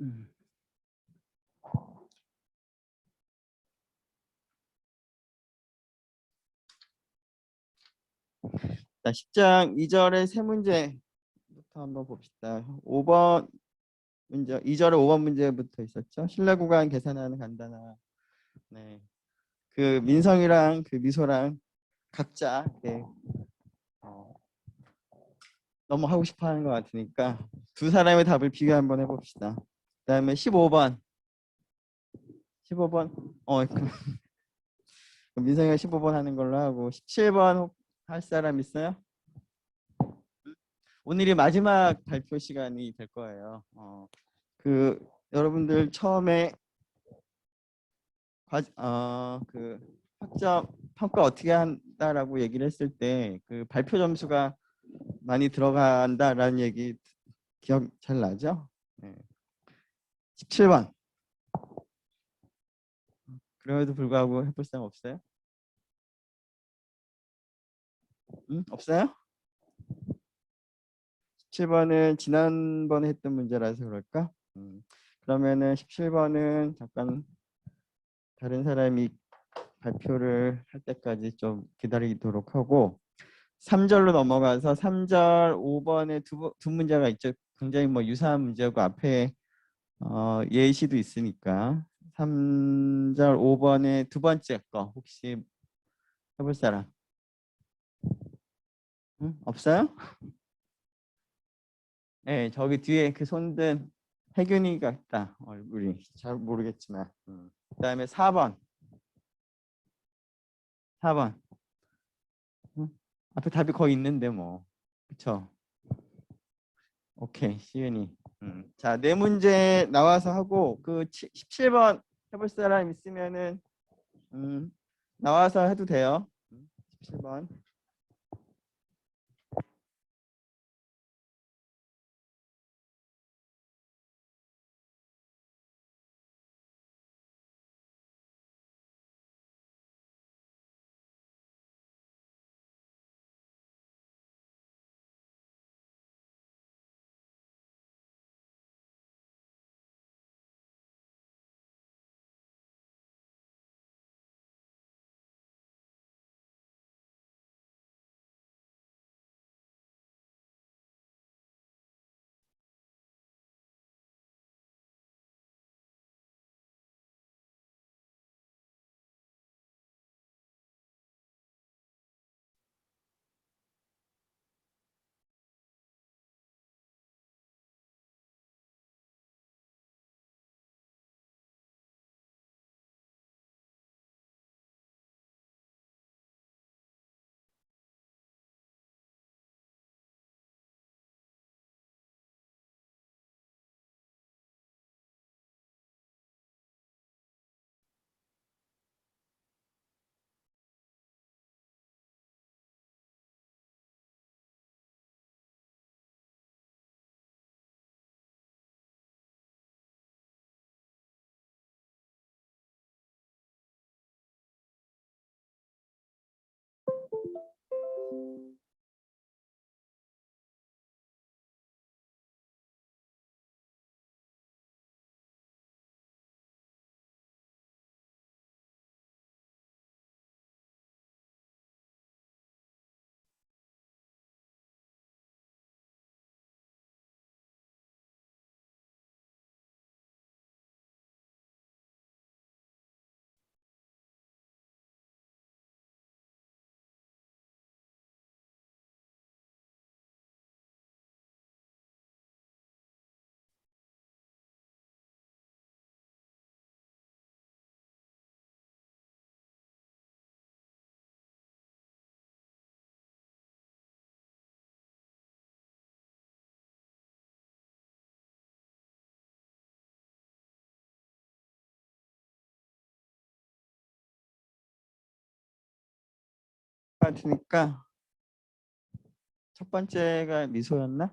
음. 자, 10장 2절의 세 문제부터 한번 봅시다. 5번 문제, 2절에 5번 문제부터 있었죠. 실내 구간 계산하는 간단한. 네. 그 민성이랑 그 미소랑 각자 이렇게 너무 하고 싶어 하는 것 같으니까 두 사람의 답을 비교 한번 해봅시다. 그다음에 15번. 15번. 민성이가 15번 하는 걸로 하고 17번 할 사람 있어요? 오늘이 마지막 발표 시간이 될 거예요. 그 여러분들 처음에 그 학점 평가 어떻게 한다라고 얘기를 했을 때 그 발표 점수가 많이 들어간다라는 얘기 기억 잘 나죠? 네. 17번. 그럼에도 불구하고 해볼 사람 없어요? 없어요? 17번은 지난번에 했던 문제라서 그럴까? 그러면은 17번은 잠깐 다른 사람이 발표를 할 때까지 좀 기다리도록 하고 3절로 넘어가서 3절 5번에 두 문제가 있죠. 굉장히 뭐 유사한 문제고 앞에 예시도 있으니까 3절 5번의 두 번째 거 혹시 해볼 사람? 없어요? 네, 저기 뒤에 그 손든 혜균이 같다. 얼굴이 잘 모르겠지만. 그다음에 4번. 4번. 앞에 답이 거의 있는데 뭐. 그쵸? 오케이, 시은이. 자, 네 문제 나와서 하고 그 17번 해볼 사람 있으면은 나와서 해도 돼요. 17번. 같으니까 첫 번째가 미소였나?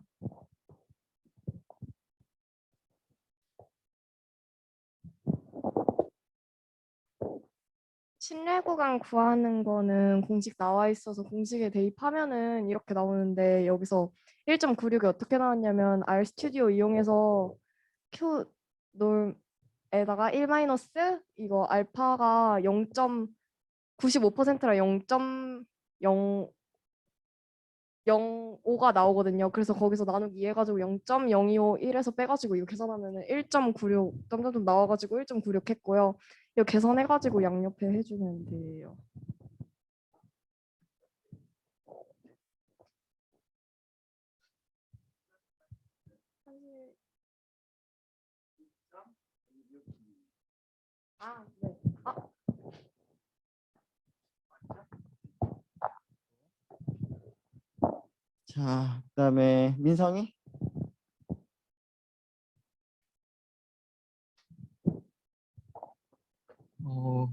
실내 구간 구하는 거는 공식 나와 있어서 공식에 대입하면은 이렇게 나오는데 여기서 1.96이 어떻게 나왔냐면 R 스튜디오 이용해서 Q 에다가 1 마이너스 이거 알파가 0.95%라 0.005가 나오거든요. 그래서 거기서 나누기 해가지고 0.0251에서 빼가지고 이거 계산하면은 1.96 점점점 나와가지고 1.96 했고요. 이거 계산해가지고 양옆에 해주면 돼요. 아, 네. 아, 자, 그다음에 민성이.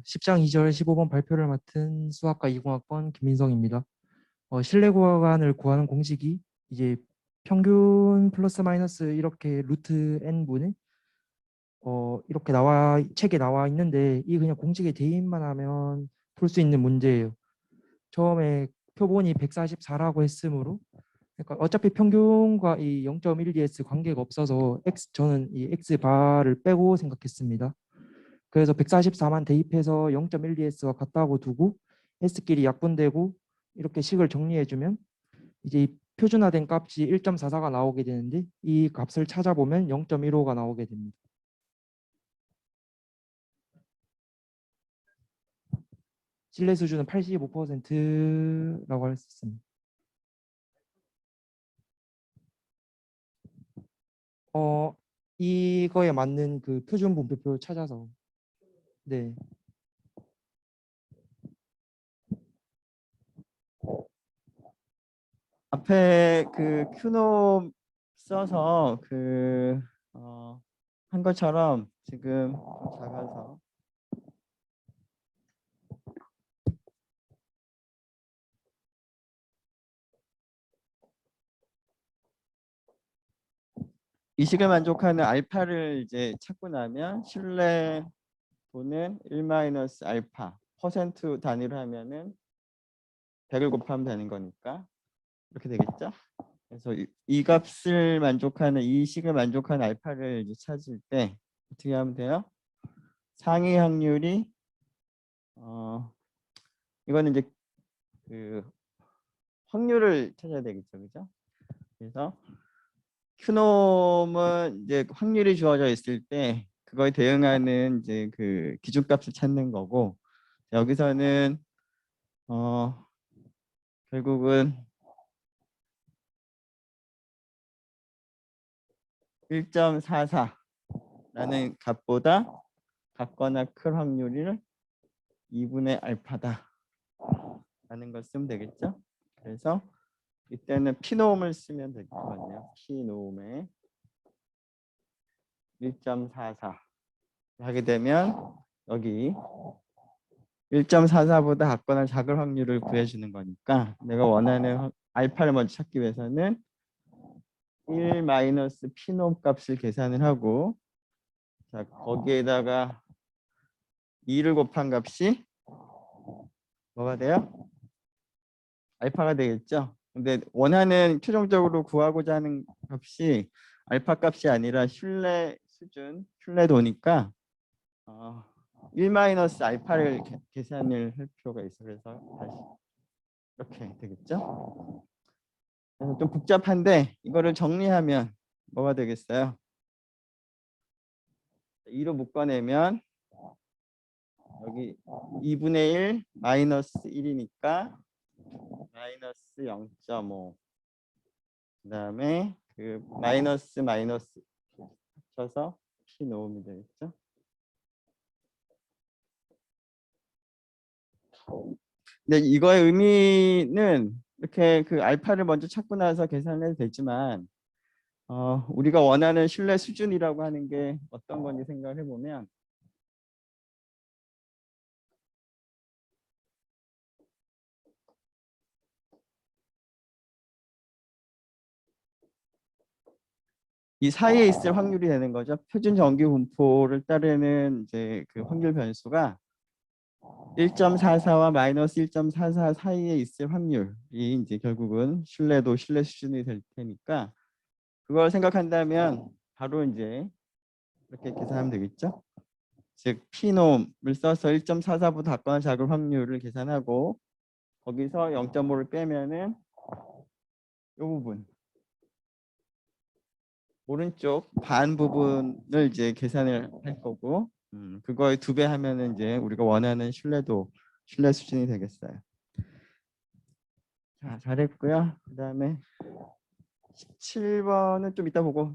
10장 2절 15번 발표를 맡은 수학과 20학번 김민성입니다. 실내 구간을 구하는 공식이 이제 평균 플러스 마이너스 이렇게 루트 n분의 이렇게 책에 나와 있는데 이 그냥 공식에 대입만 하면 풀 수 있는 문제예요. 처음에 표본이 144라고 했으므로 그러니까 어차피 평균과 이 0.1ds 관계가 없어서 저는 이 x 바를 빼고 생각했습니다. 그래서 144만 대입해서 0.1ds와 같다고 두고 s끼리 약분되고 이렇게 식을 정리해주면 이제 이 표준화된 값이 1.44가 나오게 되는데 이 값을 찾아보면 0.15가 나오게 됩니다. 신뢰 수준은 85%라고 할 수 있습니다. 이거에 맞는 그 표준 분배표를 찾아서 네. 앞에 그 큐놈 써서 한 것처럼 지금 좀 작아서 이 식을 만족하는 알파를 이제 찾고 나면 신뢰 도는 1 마이너스 알파 퍼센트 단위로 하면은 100을 곱하면 되는 거니까 이렇게 되겠죠? 그래서 이 값을 만족하는 이 식을 만족하는 알파를 이제 찾을 때 어떻게 하면 돼요? 상위 확률이 이거는 이제 그 확률을 찾아야 되겠죠, 그죠? 그래서 큐놈은 이제 확률이 주어져 있을 때 그거에 대응하는 이제 그 기준값을 찾는 거고 여기서는 결국은 1.44라는 값보다 같거나 클 확률을 2분의 알파다 라는 걸 쓰면 되겠죠. 그래서 이때는 피노움을 쓰면 될 것 같네요. 피노움에 1.44 하게 되면 여기 1.44보다 같거나 작을 확률을 구해주는 거니까 내가 원하는 알파를 먼저 찾기 위해서는 1 마이너스 피노 값을 계산을 하고 자 거기에다가 2를 곱한 값이 뭐가 돼요? 알파가 되겠죠. 근데 원하는 최종적으로 구하고자 하는 값이 알파 값이 아니라 신뢰 수준, 신뢰도니까 1 마이너스 알파를 계산을 할 필요가 있어. 그래서 다시 이렇게 되겠죠. 그래서 좀 복잡한데 이거를 정리하면 뭐가 되겠어요? 2로 묶어내면 여기 2분의 1 마이너스 1이니까 마이너스 0.5 그다음에 그 마이너스 합쳐서 P 놓으면 되겠죠. 근데 이거의 의미는 이렇게 그 알파를 먼저 찾고 나서 계산해도 되지만 우리가 원하는 신뢰 수준이라고 하는 게 어떤 건지 생각을 해보면 이 사이에 있을 확률이 되는 거죠. 표준 정기 분포를 따르는 이제 그 확률 변수가 1.44와 마이너스 1.44 사이에 있을 확률이 이제 결국은 신뢰도 신뢰 수준이 될 테니까 그걸 생각한다면 바로 이제 이렇게 계산하면 되겠죠. 즉 P놈을 써서 1.44보다 작거나 작을 확률을 계산하고 거기서 0.5를 빼면은 이 부분 오른쪽 반 부분을 이제 계산을 할 거고 그거의 2배 하면은 이제 우리가 원하는 신뢰 수준이 되겠어요. 자, 잘했고요. 그다음에 17번은 좀 이따 보고.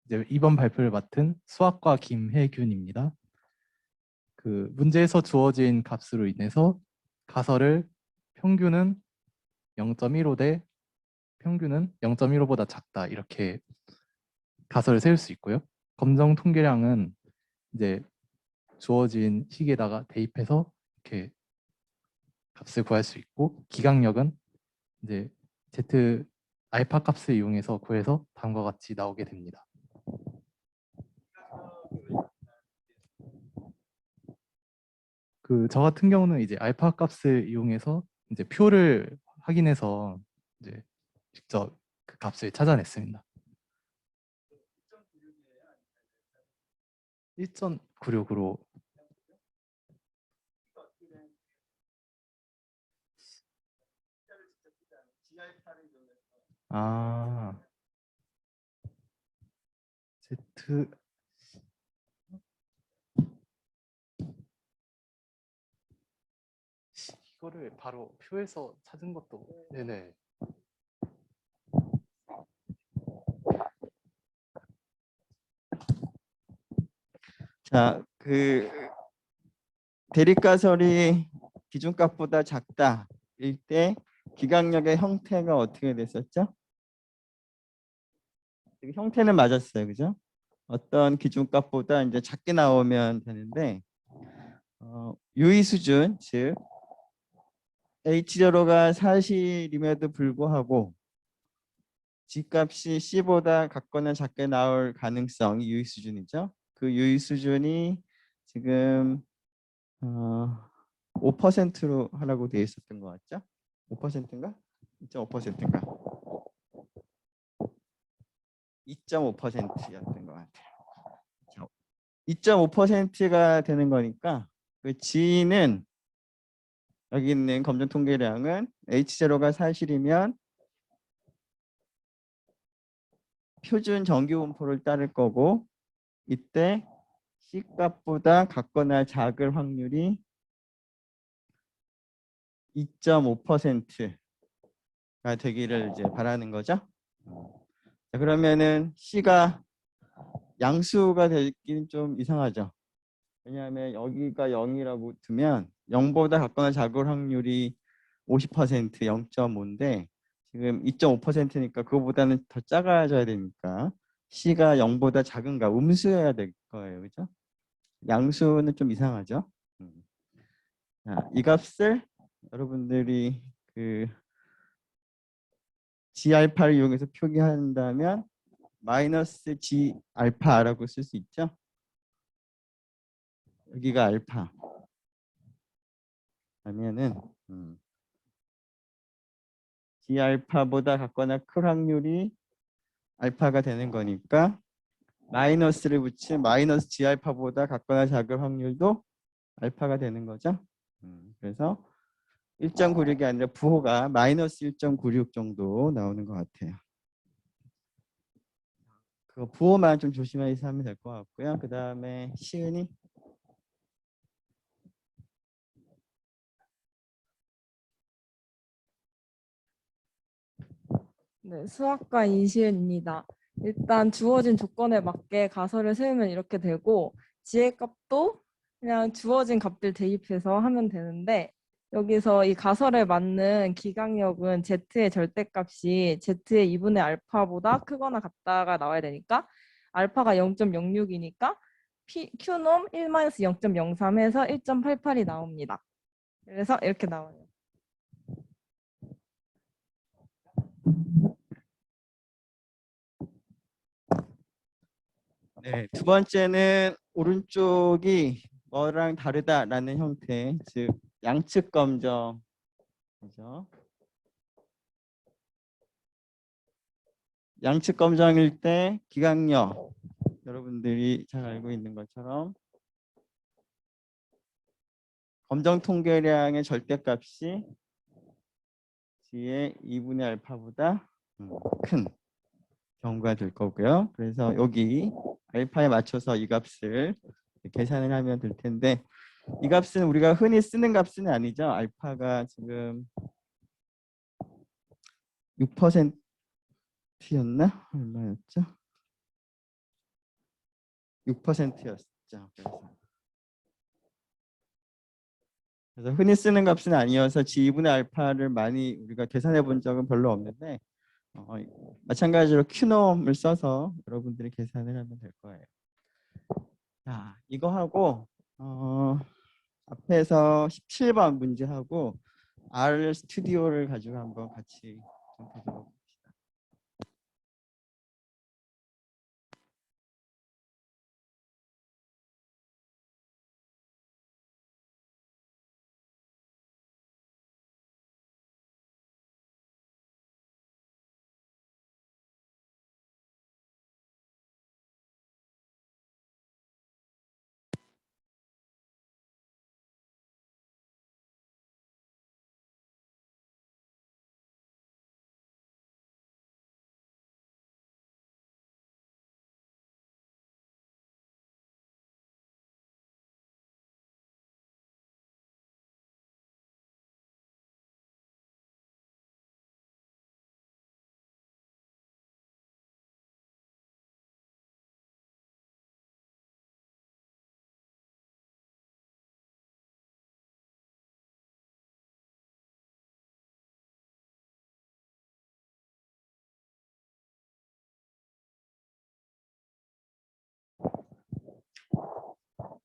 이제 이번 발표를 맡은 수학과 김혜균입니다. 문제에서 주어진 값으로 인해서 가설을 평균은 0.15 대 평균은 0.15보다 작다 이렇게 가설을 세울 수 있고요. 검정 통계량은 이제 주어진 식에다가 대입해서 이렇게 값을 구할 수 있고 기강력은 이제 Z 알파 값을 이용해서 구해서 다음과 같이 나오게 됩니다. 저 같은 경우는 이제 알파 값을 이용해서 이제 표를 확인해서 이제 직접 그 값을 찾아냈습니다. 1.96으로 Z 이거를 바로 표에서 찾은 것도 네네. 자, 대립가설이 기준값보다 작다일 때 기강력의 형태가 어떻게 됐었죠? 형태는 맞았어요, 그죠? 어떤 기준값보다 이제 작게 나오면 되는데 유의 수준, 즉 H0가 사실임에도 불구하고 G값이 C보다 같거나 작게 나올 가능성이 유의 수준이죠. 그 유의 수준이 지금 5%로 하라고 되어 있었던 것 같죠? 5%인가? 2.5%인가? 2.5%였던 것 같아요. 2.5%가 되는 거니까 그 G는 여기 있는 검정 통계량은 H0가 사실이면 표준 정규분포를 따를 거고 이때 C값보다 같거나 작을 확률이 2.5%가 되기를 이제 바라는 거죠. 자, 그러면은 C가 양수가 되기는 좀 이상하죠. 왜냐하면 여기가 0이라고 두면 0보다 같거나 작을 확률이 50% 0.5인데 지금 2.5%니까 그거보다는 더 작아져야 되니까 C가 0보다 작은가 음수여야 될 거예요. 그죠? 양수는 좀 이상하죠. 자, 이 값을 여러분들이 G알파를 이용해서 표기한다면 마이너스 G 알파라고 쓸 수 있죠. 여기가 알파 하면은 G 알파보다 같거나 클 확률이 알파가 되는 거니까 마이너스를 붙인 마이너스 G 알파보다 같거나 작을 확률도 알파가 되는 거죠. 그래서 1.96이 아니라 부호가 마이너스 1.96 정도 나오는 것 같아요. 그 부호만 좀 조심해서 하면 될 것 같고요. 그 다음에 시은이. 네, 수학과 이시은입니다. 일단 주어진 조건에 맞게 가설을 세우면 이렇게 되고 지혜값도 그냥 주어진 값들 대입해서 하면 되는데 여기서 이 가설에 맞는 기강력은 Z의 절대값이 Z의 2분의 알파보다 크거나 같다가 나와야 되니까 알파가 0.06이니까 Q놈 1-0.03 해서 1.88이 나옵니다. 그래서 이렇게 나와요. 네, 두 번째는 오른쪽이 뭐랑 다르다라는 형태, 즉 양측 검정. 그죠? 양측 검정일 때 기강력, 여러분들이 잘 알고 있는 것처럼 검정 통계량의 절대값이 G의 2분의 알파보다 큰 경우가 될 거고요. 그래서 여기 알파에 맞춰서 이 값을 계산을 하면 될 텐데, 이 값은 우리가 흔히 쓰는 값은 아니죠. 알파가 지금 6%였나? 얼마였죠? 6%였죠. 그래서 흔히 쓰는 값은 아니어서 G2분의 알파를 많이 우리가 계산해 본 적은 별로 없는데, 마찬가지로 큐놈을 써서 여러분들이 계산을 하면 될 거예요. 자, 이거 하고 앞에서 17번 문제하고 R 스튜디오를 가지고 한번 같이 좀 보도록 합시다.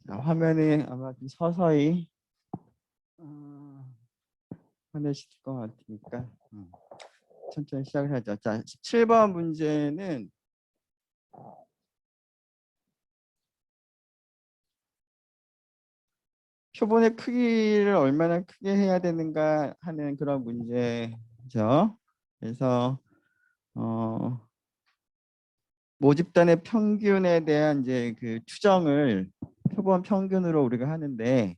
자, 화면이 아마 좀 서서히 화내실 것 같으니까 천천히 시작을 하죠. 자, 17번 문제는 표본의 크기를 얼마나 크게 해야 되는가 하는 그런 문제죠. 그래서 모집단의 평균에 대한 이제 그 추정을 표본 평균으로 우리가 하는데,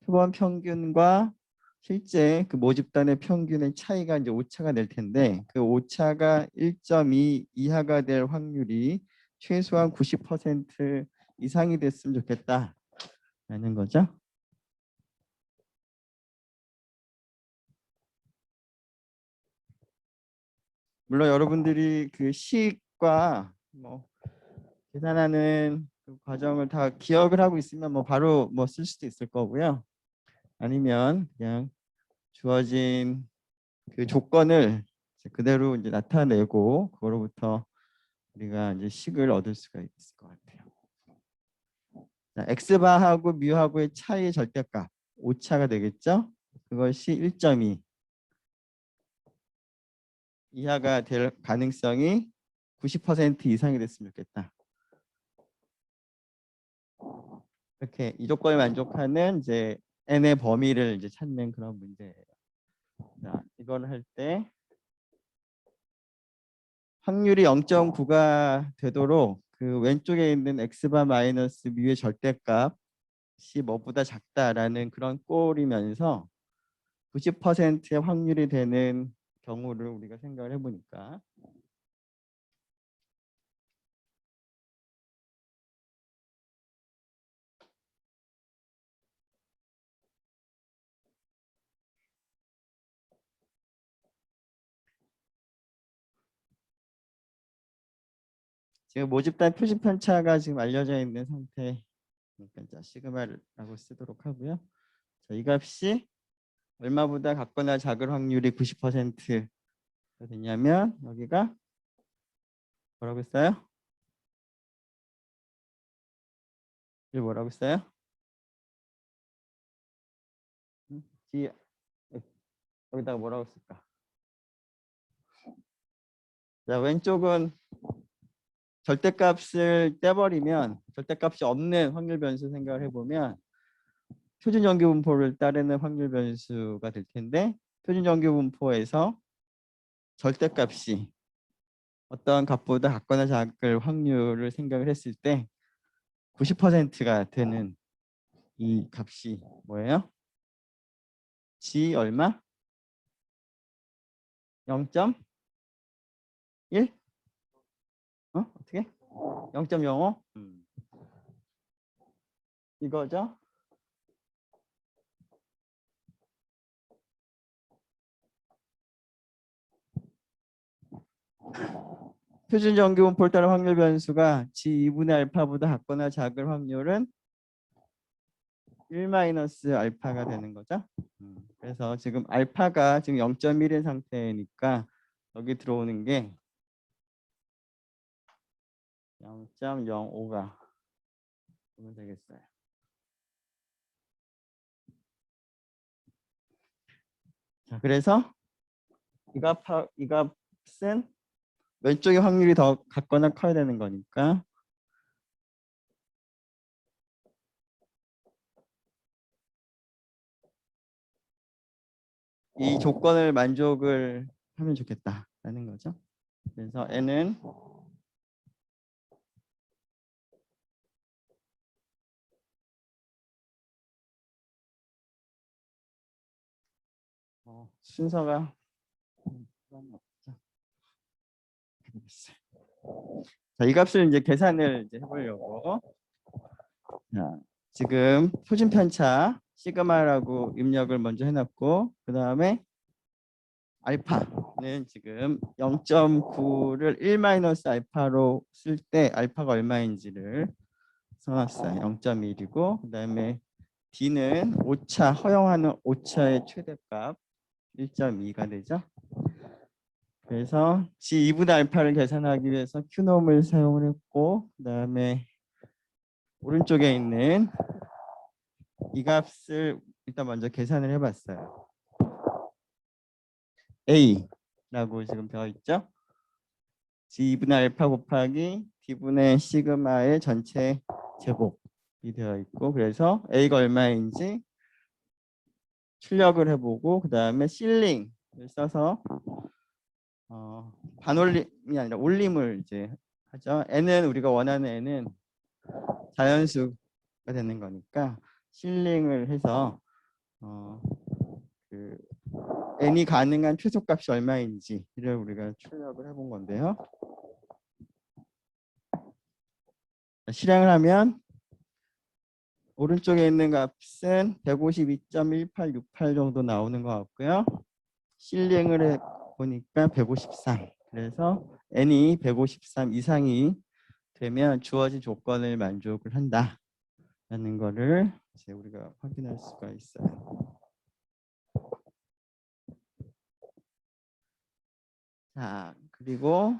표본 평균과 실제 그 모집단의 평균의 차이가 이제 오차가 될 텐데, 그 오차가 1.2 이하가 될 확률이 최소한 90% 이상이 됐으면 좋겠다라는 거죠. 물론 여러분들이 그 식과 뭐 계산하는 그 과정을 다 기억을 하고 있으면 뭐 바로 뭐 쓸 수도 있을 거고요. 아니면 그냥 주어진 그 조건을 그대로 이제 나타내고 그거로부터 우리가 이제 식을 얻을 수가 있을 것 같아요. 자, x바하고 뮤하고의 차이의 절대값 오차가 되겠죠? 그것이 1.2 이하가 될 가능성이 90% 이상이 됐으면 좋겠다. 이렇게 이 조건을 만족하는 이제 n의 범위를 이제 찾는 그런 문제예요. 자, 이걸 할 때 확률이 0.9가 되도록 그 왼쪽에 있는 x바 마이너스 뮤의 절대값이 뭐보다 작다라는 그런 꼴이면서 90%의 확률이 되는 경우를 우리가 생각을 해보니까 지금 모집단 표시 편차가 지금 알려져 있는 상태, 그러니까 자, 시그마라고 쓰도록 하고요. 자, 이 값이 얼마보다 같거나 작을 확률이 90%가 되냐면 여기가 뭐라고 써요? 이게 뭐라고 써요? D, 여기다가 뭐라고 쓸까? 자, 왼쪽은 절대값을 떼버리면 절대값이 없는 확률 변수 생각을 해보면 표준 정규 분포를 따르는 확률 변수가 될 텐데 표준 정규 분포에서 절대값이 어떠한 값보다 같거나 작을 확률을 생각을 했을 때 90%가 되는 이 값이 뭐예요? G 얼마? 0.1? 어떻게? 0.05? 이거죠? 표준 정규 분포를 따른 확률 변수가 G2분의 알파보다 같거나 작을 확률은 1-알파가 되는 거죠. 그래서 지금 알파가 지금 0.1인 상태니까 여기 들어오는 게 0.05가 되면 되겠어요. 자, 그래서 이 값은 왼쪽의 확률이 더 같거나 커야 되는 거니까 이 조건을 만족을 하면 좋겠다라는 거죠. 그래서 n은 순서가 자, 이 값을 이제 계산을 이제 해보려고 지금 표준 편차 시그마라고 입력을 먼저 해놨고 그 다음에 알파는 지금 0.9를 1-알파로 쓸 때 알파가 얼마인지를 써놨어요. 0.1이고 그 다음에 D는 오차 허용하는 오차의 최대값 1.2가 되죠. 그래서 G2분의 알파를 계산하기 위해서 Q놈을 사용을 했고 그 다음에 오른쪽에 있는 이 값을 일단 먼저 계산을 해봤어요. A라고 지금 되어 있죠. G분의 알파 곱하기 D분의 시그마의 전체 제곱이 되어 있고 그래서 A가 얼마인지 출력을 해보고 그 다음에 실링을 써서 반올림이 아니라 올림을 이제 하죠. n은 우리가 원하는 n은 자연수가 되는 거니까 실링을 해서 그 n이 가능한 최소값이 얼마인지를 우리가 출력을 해본 건데요. 실행을 하면 오른쪽에 있는 값은 152.1868 정도 나오는 것 같고요. 실링을 해보니까 153. 그래서 n이 153 이상이 되면 주어진 조건을 만족을 한다라는 거를 이제 우리가 확인할 수가 있어요. 자, 그리고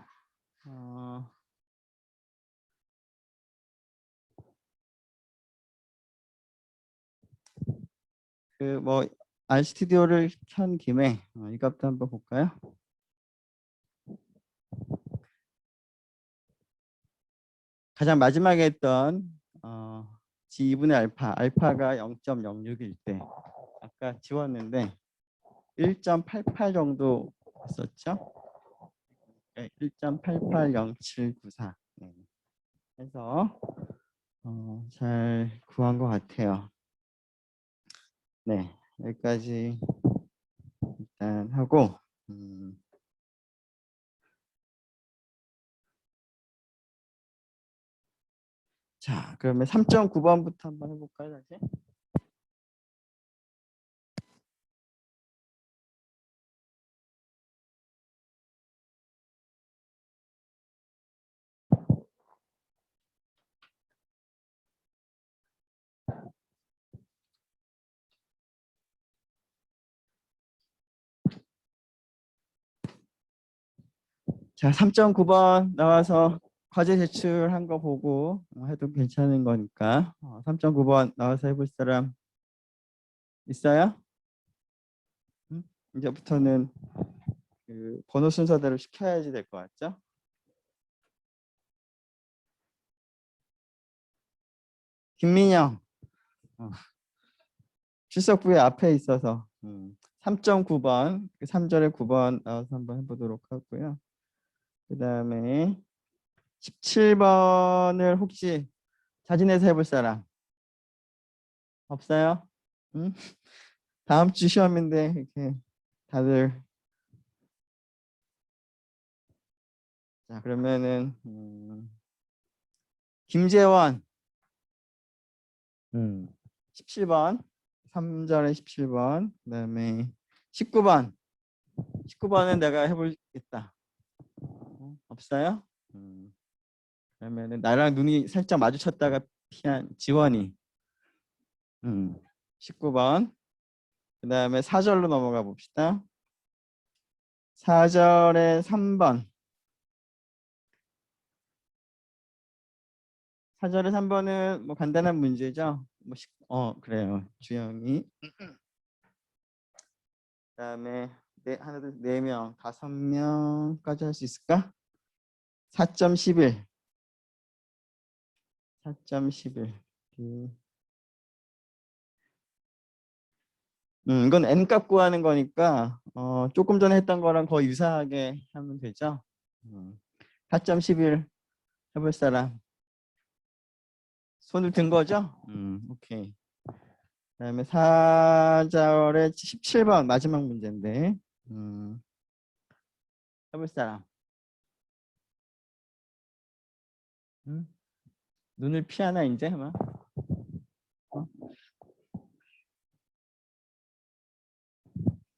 그 뭐 RStudi오를 켠 김에 이 값도 한번 볼까요? 가장 마지막에 했던 G2분의 알파가 0.06일 때 아까 지웠는데 1.88 정도 했었죠? 1.880794 해서 잘 구한 것 같아요. 네, 여기까지 일단 하고 자, 그러면 3.9번부터 한번 해볼까요, 다시? 자, 3.9번 나와서 과제 제출한 거 보고 해도 괜찮은 거니까 3.9번 나와서 해볼 사람 있어요? 이제부터는 그 번호 순서대로 시켜야지 될 것 같죠? 김민영. 출석부에 앞에 있어서 3.9번, 3절에 9번 나와서 한번 해보도록 하고요. 그 다음에 17번을 혹시 자진해서 해볼 사람 없어요? 응? 다음 주 시험인데 이렇게 다들 자 그러면은 김재원 17번 3절에 17번 그다음에 19번 19번은 내가 해보겠다. 없어요? 그러면은 나랑 눈이 살짝 마주쳤다가 피한 지원이 19번 그다음에 4절로 넘어가 봅시다. 4절에 3번 4절에 3번은 뭐 간단한 문제죠. 그래요. 주영이 그다음에 하나 둘 4명 5명까지 할 수 있을까? 4.11 4.11 이건 n값 구하는 거니까 조금 전에 했던 거랑 거의 유사하게 하면 되죠. 4.11 해볼 사람 손을 든 거죠? 오케이. 그다음에 4절에 17번 마지막 문제인데 해볼 사람 눈을 피하나 이제 아마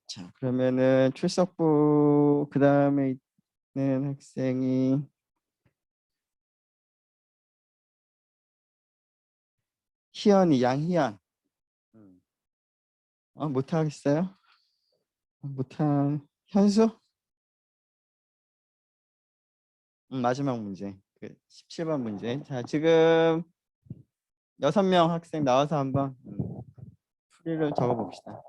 자 그러면은 출석부 그 다음에 있는 학생이 희연이 양희연 못하겠어요? 못한 현수? 마지막 문제 그 17번 문제 자 지금 6명 학생 나와서 한번 풀이를 적어 봅시다.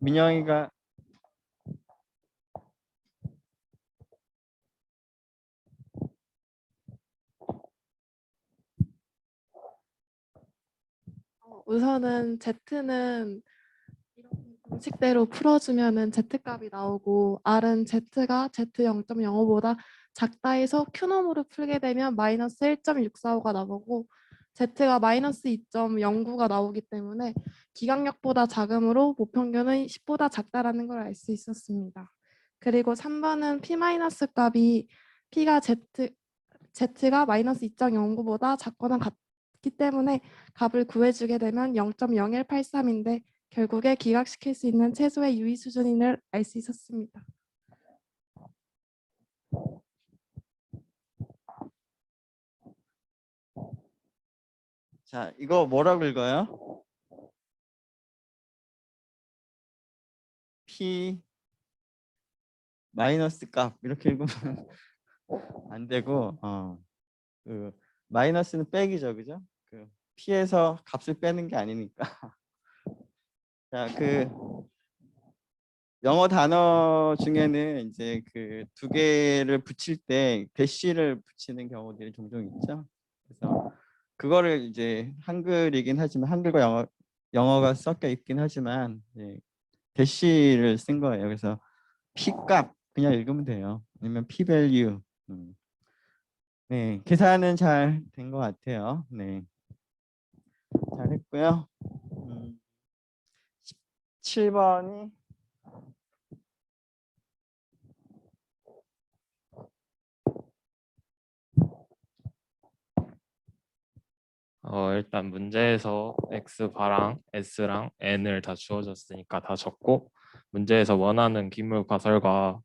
민영이가 우선은 Z는 이런 공식대로 풀어주면은 Z 값이 나오고 R은 Z가 Z 0.05보다 작다 해서 Q놈으로 풀게 되면 마이너스 1.645가 나오고 Z가 마이너스 2.09가 나오기 때문에 기강력보다 작으므로 모평균은 10보다 작다라는 걸 알 수 있었습니다. 그리고 3번은 P 마이너스 값이 P가 Z가 마이너스 2.09보다 작거나 같기 때문에 값을 구해주게 되면 0.0183인데 결국에 기각시킬 수 있는 최소의 유의 수준인을 알 수 있었습니다. 자, 이거 뭐라고 읽어요? P 마이너스 값 이렇게 읽으면 안 되고 그 마이너스는 빼기죠, 그죠? 그 P에서 값을 빼는 게 아니니까. 자, 그 영어 단어 중에는 이제 그 두 개를 붙일 때 대시를 붙이는 경우들이 종종 있죠. 그래서 그거를 이제 한글이긴 하지만 한글과 영어가 섞여 있긴 하지만 대시를 쓴 거예요. 그래서 P 값 그냥 읽으면 돼요. 아니면 P value. 네, 계산은 잘 된 것 같아요. 네, 잘했고요. 17번이 일단 문제에서 x바랑 s랑 n을 다 주어졌으니까 다 적고 문제에서 원하는 기물 가설과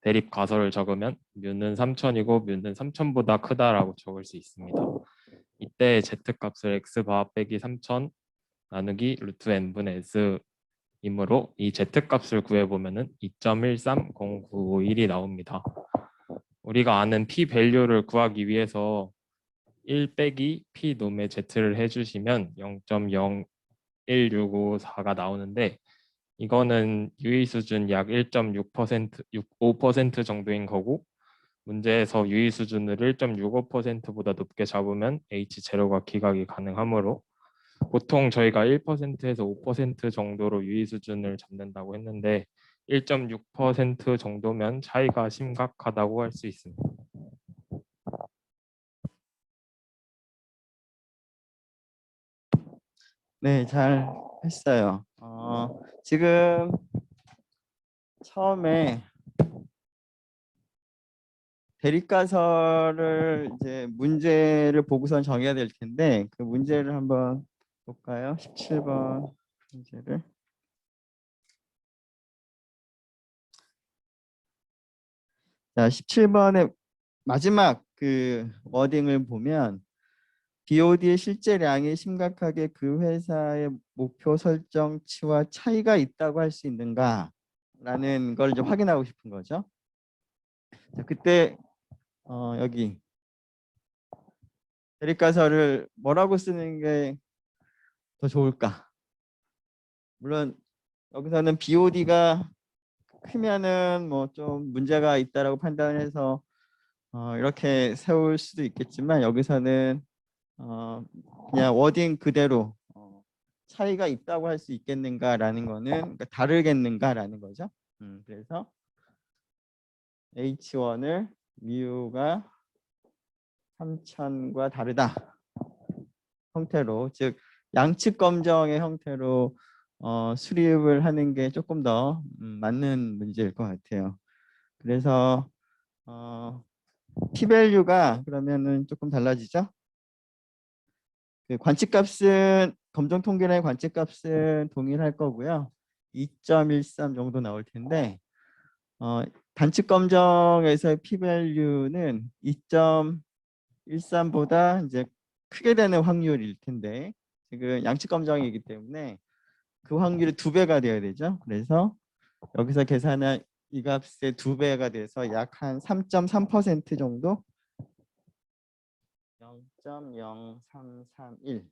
대립 가설을 적으면 뮤는 3000이고 뮤는 3000보다 크다라고 적을 수 있습니다. 이때 z값을 x바 빼기 3000 나누기 루트 n분의 s이므로 이 z값을 구해보면 2.130951이 나옵니다. 우리가 아는 p 밸류를 구하기 위해서 1 빼기 p 놈의 z를 해주시면 0.01654가 나오는데 이거는 유의 수준 약 1.6%, 5% 정도인 거고 문제에서 유의 수준을 1.65%보다 높게 잡으면 H0가 기각이 가능하므로 보통 저희가 1%에서 5% 정도로 유의 수준을 잡는다고 했는데 1.6% 정도면 차이가 심각하다고 할 수 있습니다. 네, 잘 했어요. 지금 처음에 대립가설을 이제 문제를 보고선 정해야 될 텐데 그 문제를 한번 볼까요? 17번 문제를. 자, 17번의 마지막 그 워딩을 보면 BOD의 실제량이 심각하게 그 회사의 목표 설정치와 차이가 있다고 할 수 있는가? 라는 걸 이제 확인하고 싶은 거죠. 자, 그때 여기 대립가설을 뭐라고 쓰는 게 더 좋을까? 물론 여기서는 BOD가 크면은 뭐 좀 문제가 있다라고 판단해서 이렇게 세울 수도 있겠지만 여기서는 그냥 워딩 그대로 차이가 있다고 할 수 있겠는가라는 거는 그러니까 다르겠는가라는 거죠. 그래서 H1을 뮤가 3000과 다르다 형태로 즉 양측 검정의 형태로 수립을 하는 게 조금 더 맞는 문제일 것 같아요. 그래서 p-value가 그러면은 조금 달라지죠. 그 관측값은 검정 통계의 관측값은 동일할 거고요. 2.13 정도 나올 텐데 단측 검정에서의 p-value는 2.13보다 이제 크게 되는 확률일 텐데 지금 양측 검정이기 때문에 그 확률이 2배가 되어야 되죠. 그래서 여기서 계산한 이 값의 2배가 돼서 약 한 3.3% 정도 0.0331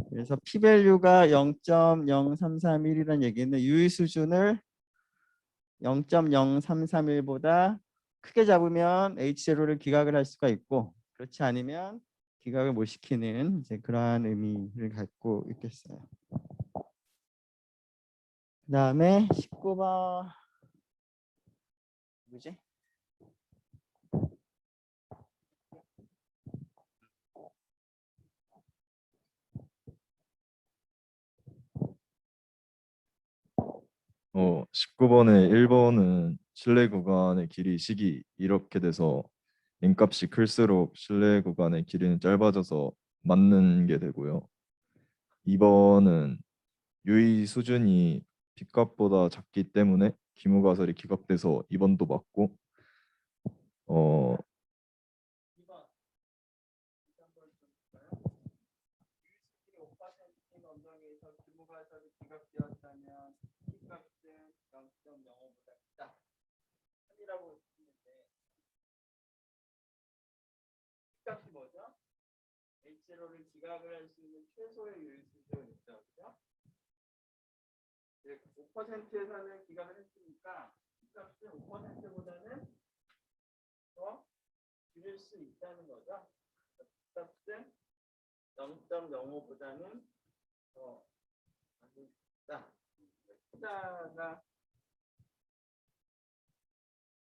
그래서 p-밸류가 0.0331이라는 얘기는 유의 수준을 0.0331보다 크게 잡으면 H0를 기각을 할 수가 있고 그렇지 않으면 기각을 못 시키는 이제 그러한 의미를 갖고 있겠어요. 그다음에 19번 뭐지? 어, 19번에 1번은 실내 구간의 길이 식이 이렇게 돼서 n값이 클수록 실내 구간의 길이는 짧아져서 맞는 게 되고요. 2번은 유의 수준이 B값보다 작기 때문에 기무가설이 기각돼서 2번도 맞고 5% 언덕에서 기무가설이 기각되었다면 P값은 0.05보다 크다. 이라고 했는데 P값이 뭐죠? H0를 기각을 할 수 있는 최소의 유의 수준이죠. 그죠? 5%에서는 기각을 했으니까 P값은 5%보다는 더 줄일 수 있다는 거죠. P값은 0.05보다는 더 많다. 숫자가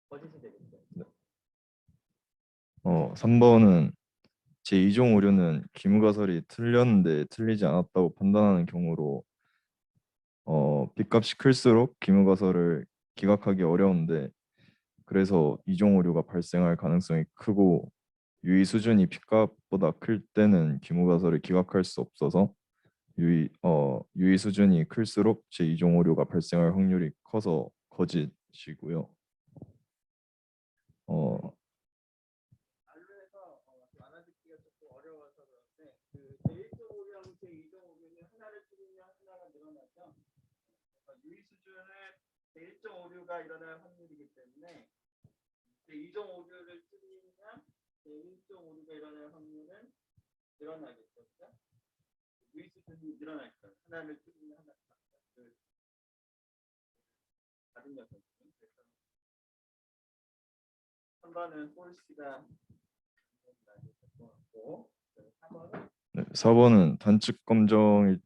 거짓이 되겠죠. 3번은 제2종 오류는 기무가설이 틀렸는데 틀리지 않았다고 판단하는 경우로 B값이 클수록 기무가설을 기각하기 어려운데 그래서 2종 오류가 발생할 가능성이 크고 유의 수준이 B값보다 클 때는 기무가설을 기각할 수 없어서 유의 수준이 클수록 제2종 오류가 발생할 확률이 커서 거짓이고요. 말로해서 알아듣기가 조금 어려워서 그런데 그 제1종 오류랑 제2종 오류는 하나를 줄이면 하나가 늘어나죠. 유의 수준을 제1종 오류가 일어날 확률이기 때문에 제2종 오류를 줄이면 제1종 오류가 일어날 확률은 늘어나겠죠. 그렇죠? 유의 수준이 늘어날 거예요. 하나를 줄이면 하나 다른 녀석은 그래서 한 번은 폴스가 고 3번은 4번은 단축 검정일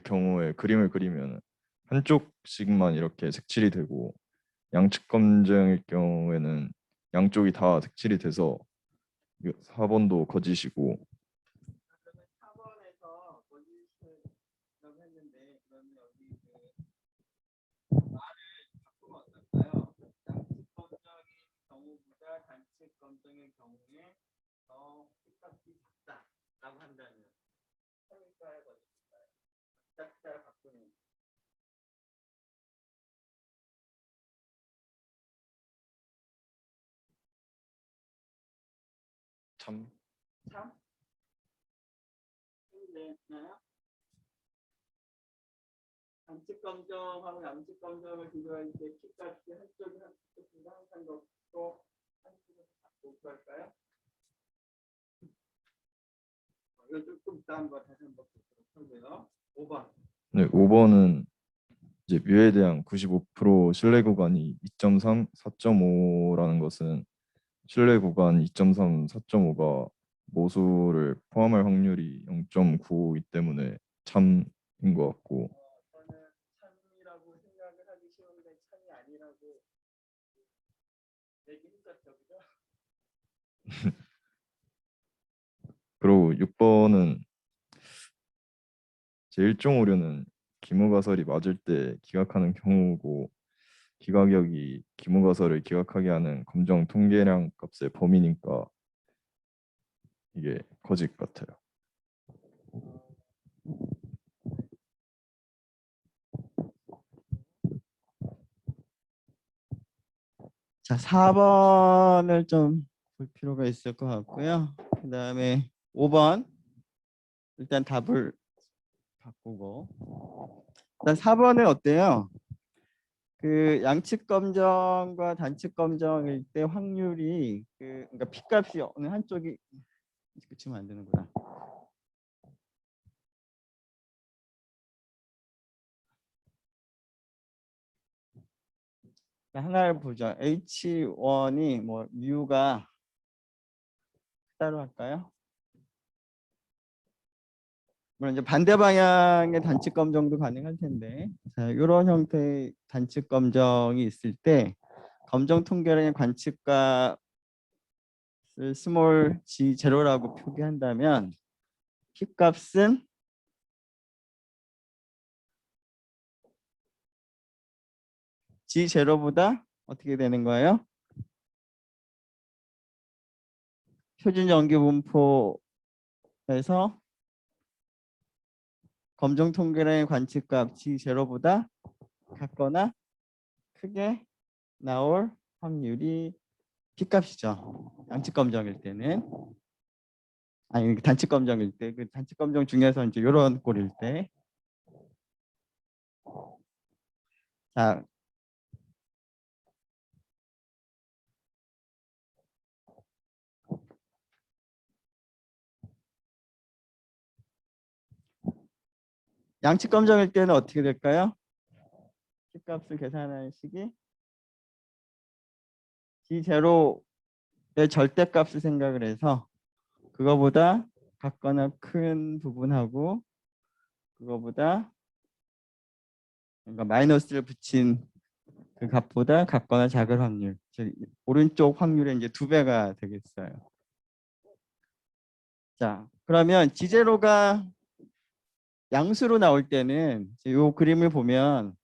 경우에 그림을 그리면 한쪽씩만 이렇게 색칠이 되고 양측 검정일 경우에는 양쪽이 다 색칠이 돼서 4번도 거짓이고 그러면 4번에서 거짓을 했는데 그러면 여기 말을 바꾸면 어떨까요? 양측 검정의 경우보다 단측 검정의 경우에 더 P값이 작다라고 한다면 성일까요, 거짓일까요? 작다 바꾸는 참 참? 틀리나요? 단측 검정하고 양측 검정을 비교할 때 P값이 한쪽보다 항상 높고 한쪽은 작고 할까요? 이거 조금 이따 한번 다시 한번 보도록 하고요. 5번. 네, 5번은 이제 뮤에 대한 95% 신뢰 구간이 2.3, 4.5라는 것은 신뢰 구간 2.3, 4.5가 모수를 포함할 확률이 0.95이기 때문에 참인 것 같고 저는 참이라고 생각을 하기 쉬운데 참이 아니라고 내기 힘들었죠, 그죠? 그리고 6번은 제1종 오류는 기무가설이 맞을 때 기각하는 경우고 기각역이 기무가설을 기각하게 하는 검정 통계량 값의 범위니까 이게 거짓 같아요. 자, 4번을 좀 볼 필요가 있을 것 같고요. 그다음에 5번 일단 답을 바꾸고 일단 4번은 어때요? 그 양측 검정과 단측 검정일 때 확률이 그러니까 P값이 어느 한쪽이 그치면 안 되는구나. 하나를 보죠. H1이 뭐 U가 따로 할까요? 물론 이제 반대 방향의 단축 검정도 가능할 텐데, 자, 이런 형태의 단축 검정이 있을 때 검정 통계량의 관측값을 스몰 g0라고 표기한다면 p 값은 g0보다 어떻게 되는 거예요? 표준 연기 분포에서 검정 통계량의 관측값 g0보다 같거나 크게 나올 확률이 p 값이죠. 양측 검정일 때는. 아니 단측 검정일 때, 그 단측 검정 중에서 이제 이런 꼴일 때. 자, 양측 검정일 때는 어떻게 될까요? p 값을 계산하는 식이 g0의 절대값을 생각을 해서 그거보다 같거나 큰 부분하고 그거보다 그러니까 마이너스를 붙인 그 값보다 같거나 작을 확률, 즉 오른쪽 확률의 이제 2배가 되겠어요. 자, 그러면 G0가 양수로 나올 때는 이 그림을 보면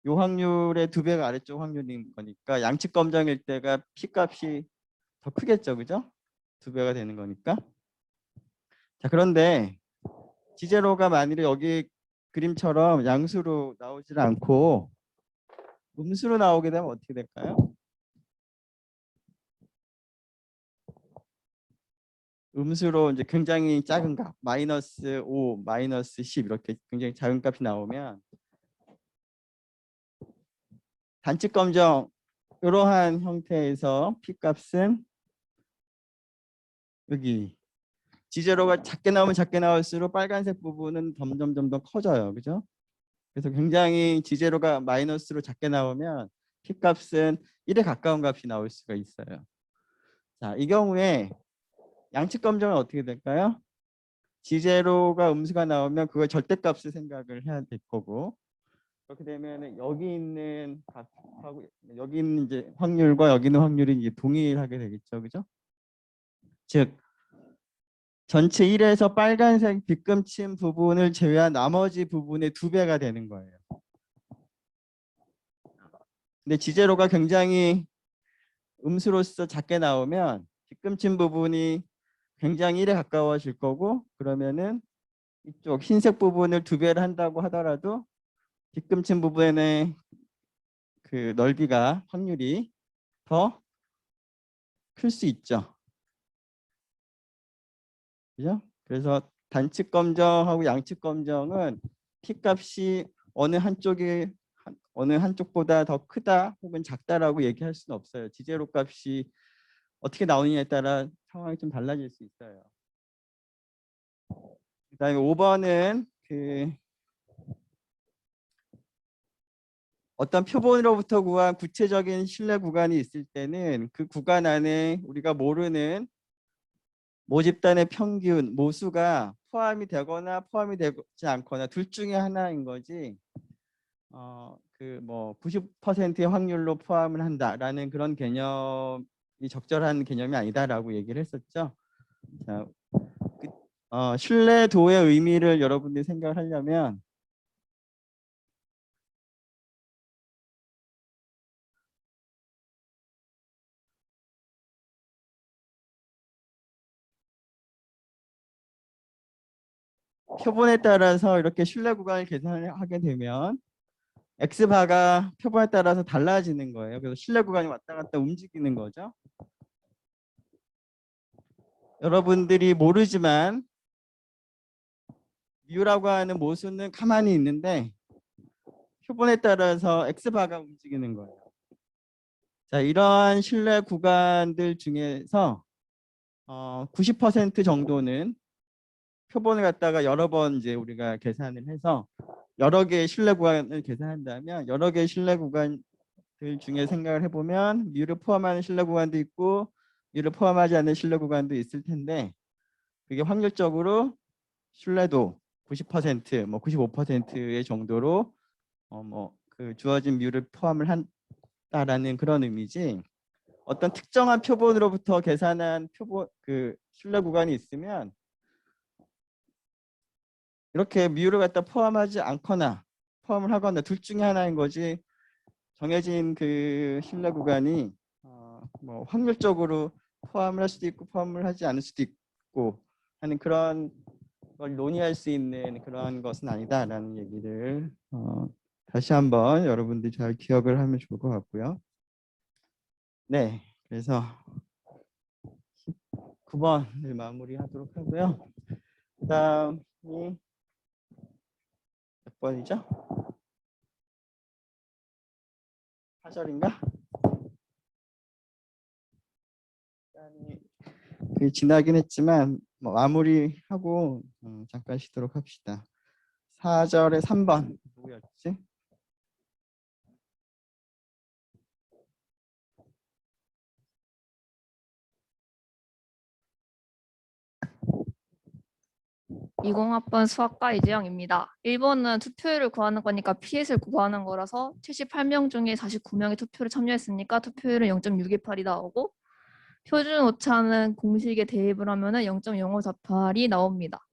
이 확률의 2배가 아래쪽 확률인 거니까 양측 검정일 때가 P 값이 더 크겠죠, 그죠? 2배가 되는 거니까. 자, 그런데 G0가 만일에 여기 그림처럼 양수로 나오질 않고 음수로 나오게 되면 어떻게 될까요? 음수로 이제 굉장히 작은 값, 마이너스 5, 마이너스 10 이렇게 굉장히 작은 값이 나오면 단측 검정 이러한 형태에서 p 값은 여기 G0가 작게 나오면 작게 나올수록 빨간색 부분은 점점 더 커져요, 그죠? 그래서 굉장히 G0가 마이너스로 작게 나오면 p 값은 1에 가까운 값이 나올 수가 있어요. 자, 이 경우에 양측 검정은 어떻게 될까요? G0가 음수가 나오면 그걸 절대값을 생각을 해야 될 거고, 그렇게 되면 여기 있는 값하고 여기 있는 이제 확률과 여기 있는 확률이 이제 동일하게 되겠죠, 그죠? 즉 전체 1에서 빨간색 빗금친 부분을 제외한 나머지 부분의 2배가 되는 거예요. 근데 G0가 굉장히 음수로서 작게 나오면 빗금친 부분이 굉장히 1에 가까워질 거고, 그러면은 이쪽 흰색 부분을 2배를 한다고 하더라도 빗금친 부분의 그 넓이가 확률이 더 클 수 있죠. 그죠? 그래서 단측 검정하고 양측 검정은 p 값이 어느 한쪽보다 더 크다 혹은 작다라고 얘기할 수는 없어요. G0 값이 어떻게 나오느냐에 따라 상황이 좀 달라질 수 있어요. 그다음에 5번은 그 어떤 표본으로부터 구한 구체적인 신뢰 구간이 있을 때는 그 구간 안에 우리가 모르는 모집단의 평균 모수가 포함이 되거나 포함이 되지 않거나 둘 중에 하나인 거지. 그 뭐 90%의 확률로 포함을 한다라는 그런 개념이 적절한 개념이 아니다라고 얘기를 했었죠. 자, 신뢰도의 의미를 여러분들이 생각을 하려면 표본에 따라서 이렇게 신뢰 구간을 계산을 하게 되면 X바가 표본에 따라서 달라지는 거예요. 그래서 신뢰 구간이 왔다 갔다 움직이는 거죠. 여러분들이 모르지만 U라고 하는 모수는 가만히 있는데 표본에 따라서 X바가 움직이는 거예요. 자, 이러한 신뢰 구간들 중에서 90% 정도는 표본을 갖다가 여러 번 이제 우리가 계산을 해서 여러 개의 신뢰 구간을 계산한다면 여러 개의 신뢰 구간 중에 생각을 해보면 뮤를 포함하는 신뢰 구간도 있고 뮤를 포함하지 않는 신뢰 구간도 있을 텐데 그게 확률적으로 신뢰도 90%, 뭐 95%의 정도로 뭐 그 주어진 뮤를 포함을 한다라는 그런 의미지. 어떤 특정한 표본으로부터 계산한 표본 그 신뢰 구간이 있으면 이렇게 뮤를 갖다 포함하지 않거나 포함을 하거나 둘 중에 하나인 거지. 정해진 그 신뢰 구간이 뭐 확률적으로 포함을 할 수도 있고 포함을 하지 않을 수도 있고 하는 그런 걸 논의할 수 있는 그런 것은 아니다라는 얘기를 다시 한번 여러분들이 잘 기억을 하면 좋을 것 같고요. 네, 그래서 9번을 마무리하도록 하고요. 그다음이 몇 번이죠? 4절인가? 그 지나긴 했지만 뭐 마무리하고 잠깐 쉬도록 합시다. 4절의 3번 누구였지? (20학번) 수학과 이재영입니다. 1번은 투표율을 구하는 거니까 피해를 구하는 거라서 78명 중에 49명이 투표를 참여했으니까 투표율은 0.628이 나오고 표준 오차는 공식에 대입을 하면은 0.0548이 나옵니다.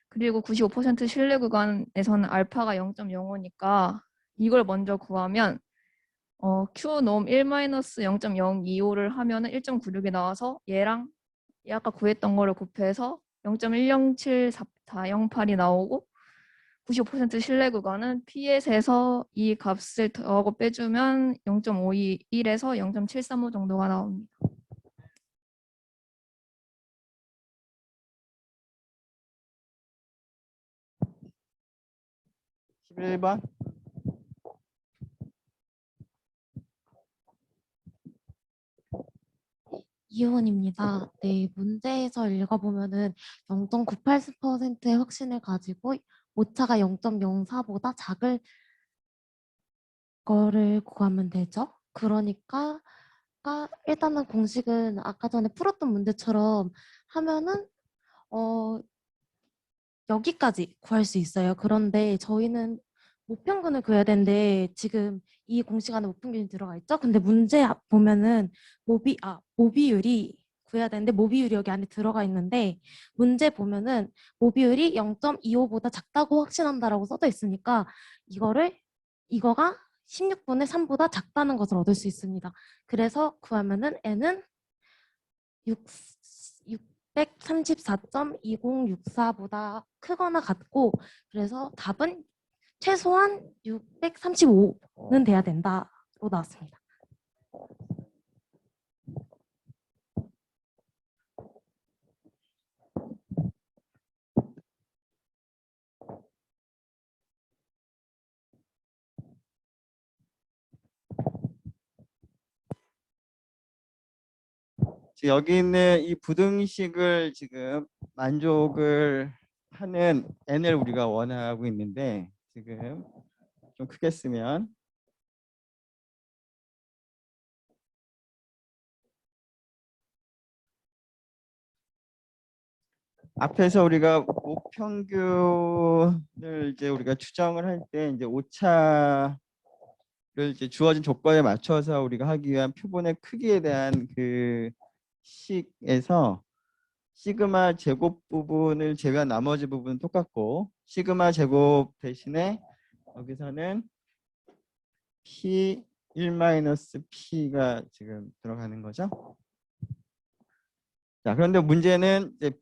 그리고 95% 신뢰 구간에서는 알파가 0.05니까 이걸 먼저 구하면 Q놈 1-0.025를 하면은 1.96이 나와서 얘랑 아까 구했던 거를 곱해서 0.107408이 나오고 95% 신뢰 구간은 P에서 이 값을 더하고 빼주면 0.521에서 0.735 정도가 나옵니다. 11번. 이효원입니다. 네, 문제에서 읽어보면은 0.98%의 확신을 가지고 오차가 0.04보다 작을 거를 구하면 되죠. 그러니까 일단은 공식은 아까 전에 풀었던 문제처럼 하면은 여기까지 구할 수 있어요. 그런데 저희는 모평균을 구해야 되는데 지금 이 공식 안에 모평균이 들어가 있죠. 근데 문제 보면은 모비율이 구해야 되는데 모비율이 여기 안에 들어가 있는데 문제 보면은 모비율이 0.25보다 작다고 확신한다라고 써져 있으니까 이거가 16분의 3보다 작다는 것을 얻을 수 있습니다. 그래서 구하면은 n은 634.2064보다 크거나 같고 그래서 답은 최소한 635는 돼야 된다로 나왔습니다. 여기 있는 이 부등식을 지금 만족을 하는 n을 우리가 원하고 있는데 지금 좀 크게 쓰면 앞에서 우리가 모평균을 이제 우리가 추정을 할 때 이제 오차를 이제 주어진 조건에 맞춰서 우리가 하기 위한 표본의 크기에 대한 그 식에서 시그마 제곱 부분을 제외한 나머지 부분은 똑같고 시그마 제곱 대신에 여기서는 P1-P가 지금 들어가는 거죠. 자, 그런데 문제는 이제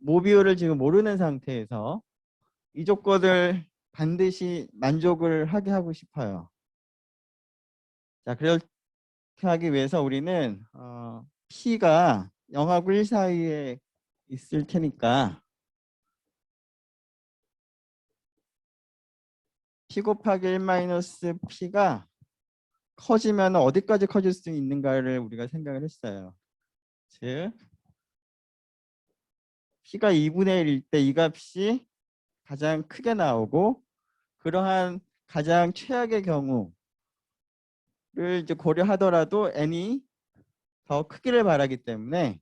모비율을 지금 모르는 상태에서 이 조건을 반드시 만족을 하게 하고 싶어요. 자, 그렇게 하기 위해서 우리는 P가 0하고 1 사이에 있을 테니까 P 곱하기 1-P가 커지면 어디까지 커질 수 있는가를 우리가 생각을 했어요. 즉 P가 2분의 1일 때 이 값이 가장 크게 나오고 그러한 가장 최악의 경우는 이제 고려하더라도 n이 더 크기를 바라기 때문에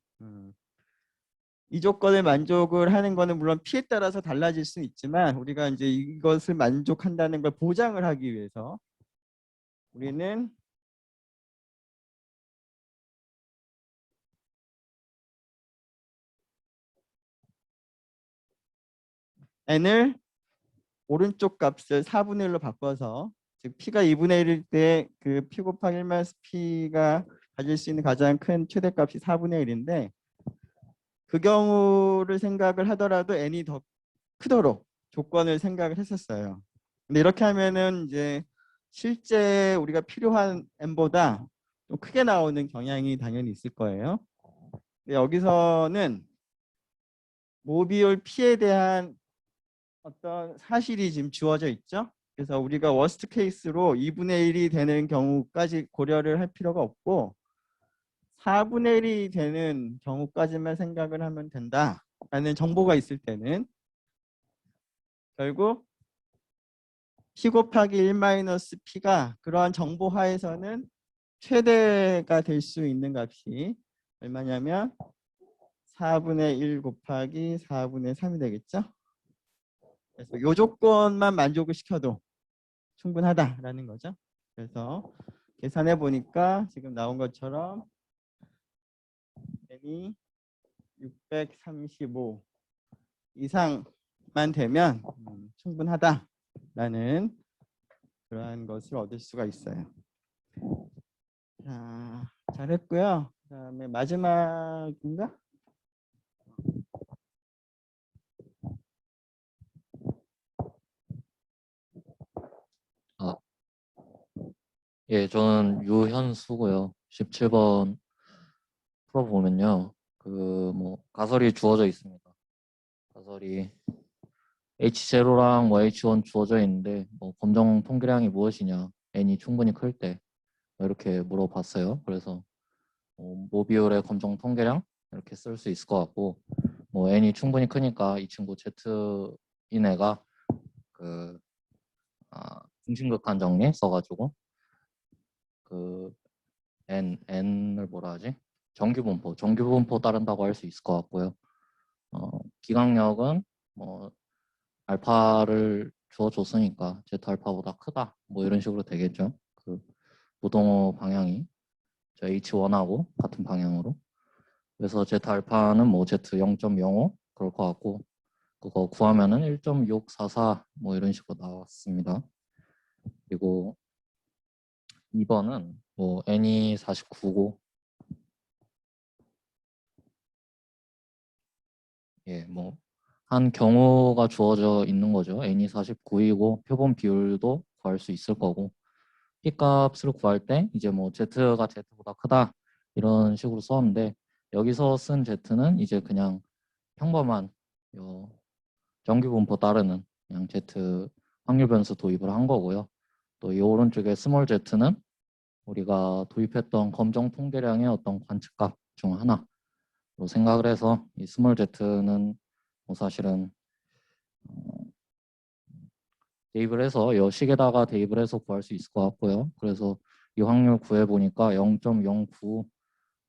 이 조건을 만족을 하는 거는 물론 p에 따라서 달라질 수 있지만 우리가 이제 이것을 만족한다는 걸 보장을 하기 위해서 우리는 n을 오른쪽 값을 4분의 1로 바꿔서 즉 p가 2분의 1일 때 그 p 곱하기 1 마이너스 p가 가질 수 있는 가장 큰 최대값이 4분의 1인데 그 경우를 생각을 하더라도 n이 더 크도록 조건을 생각을 했었어요. 근데 이렇게 하면은 이제 실제 우리가 필요한 n보다 좀 크게 나오는 경향이 당연히 있을 거예요. 근데 여기서는 모비율 p에 대한 어떤 사실이 지금 주어져 있죠. 그래서 우리가 워스트 케이스로 2분의 1이 되는 경우까지 고려를 할 필요가 없고 4분의 1이 되는 경우까지만 생각을 하면 된다라는 정보가 있을 때는 결국 p 곱하기 1 마이너스 p가 그러한 정보 하에서는 최대가 될 수 있는 값이 얼마냐면 4분의 1 곱하기 4분의 3이 되겠죠. 그래서 이 조건만 만족을 시켜도 충분하다라는 거죠. 그래서 계산해 보니까 지금 나온 것처럼 n이 635 이상만 되면 충분하다라는 그러한 것을 얻을 수가 있어요. 자, 잘했고요. 그다음에 마지막인가? 예, 저는 유현수고요. 17번 풀어보면요. 그 뭐 가설이 주어져 있습니다. 가설이 H0랑 뭐 H1 주어져 있는데 뭐 검정 통계량이 무엇이냐, n이 충분히 클 때 이렇게 물어봤어요. 그래서 모비율의 검정 통계량 이렇게 쓸 수 있을 것 같고 뭐 n이 충분히 크니까 이 친구 Z인 애가 그 중심극한 정리 써가지고 그 n을 뭐라 하지? 정규분포 따른다고 할 수 있을 것 같고요. 기강력은 뭐 알파를 주어줬으니까 제타 알파보다 크다 뭐 이런 식으로 되겠죠. 그 무동호 방향이 저 H1하고 같은 방향으로. 그래서 제타 알파는 뭐 Z 0.05 그럴 것 같고 그거 구하면은 1.644 뭐 이런 식으로 나왔습니다. 그리고 2번은 뭐 n이 49고 예, 뭐 한 경우가 주어져 있는 거죠. n이 49이고 표본 비율도 구할 수 있을 거고 p 값을 구할 때 이제 뭐 z가 z보다 크다 이런 식으로 썼는데 여기서 쓴 z는 이제 그냥 평범한 요 정규 분포 따르는 그냥 z 확률 변수 도입을 한 거고요. 또 이 오른쪽에 스몰 z는 우리가 도입했던 검정 통계량의 어떤 관측값 중 하나로 생각을 해서 이 스몰 z는 뭐 사실은 대입을 해서 이 식에다가 대입을 해서 구할 수 있을 것 같고요. 그래서 이 확률 구해 보니까 0.09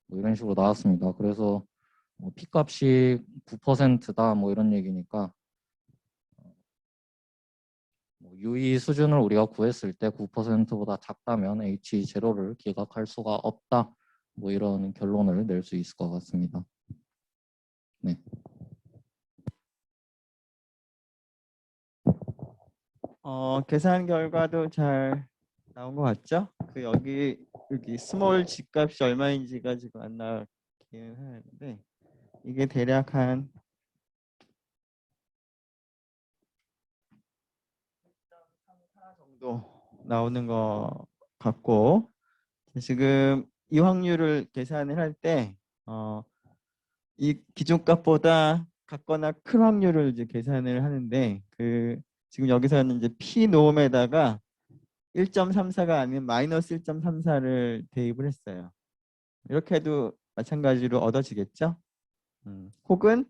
뭐 이런 식으로 나왔습니다. 그래서 뭐 p 값이 9%다 뭐 이런 얘기니까 뭐 유의 수준을 우리가 구했을 때 9%보다 작다면 H0를 기각할 수가 없다. 뭐 이런 결론을 낼 수 있을 것 같습니다. 네. 계산 결과도 잘 나온 것 같죠? 그 여기 스몰 G 값이 얼마인지가 지금 안 나왔긴 하는데 이게 대략 한 정도 나오는 것 같고 지금 이 확률을 계산을 할 때 이 기준값보다 같거나 큰 확률을 이제 계산을 하는데 그 지금 여기서는 이제 p 노음에다가 1.34가 아닌 마이너스 1.34를 대입을 했어요. 이렇게 해도 마찬가지로 얻어지겠죠? 혹은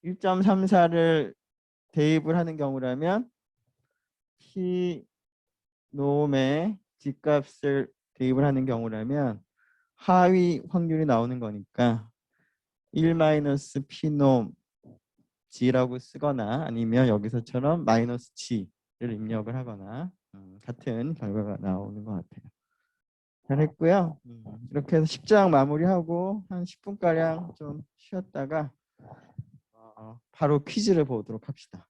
1.34를 대입을 하는 경우라면 p 놈의 G값을 대입을 하는 경우라면 하위 확률이 나오는 거니까 1-P놈 G라고 쓰거나 아니면 여기서처럼 마이너스 G를 입력을 하거나 같은 결과가 나오는 것 같아요. 잘했고요. 이렇게 해서 10장 마무리하고 한 10분가량 좀 쉬었다가 바로 퀴즈를 보도록 합시다.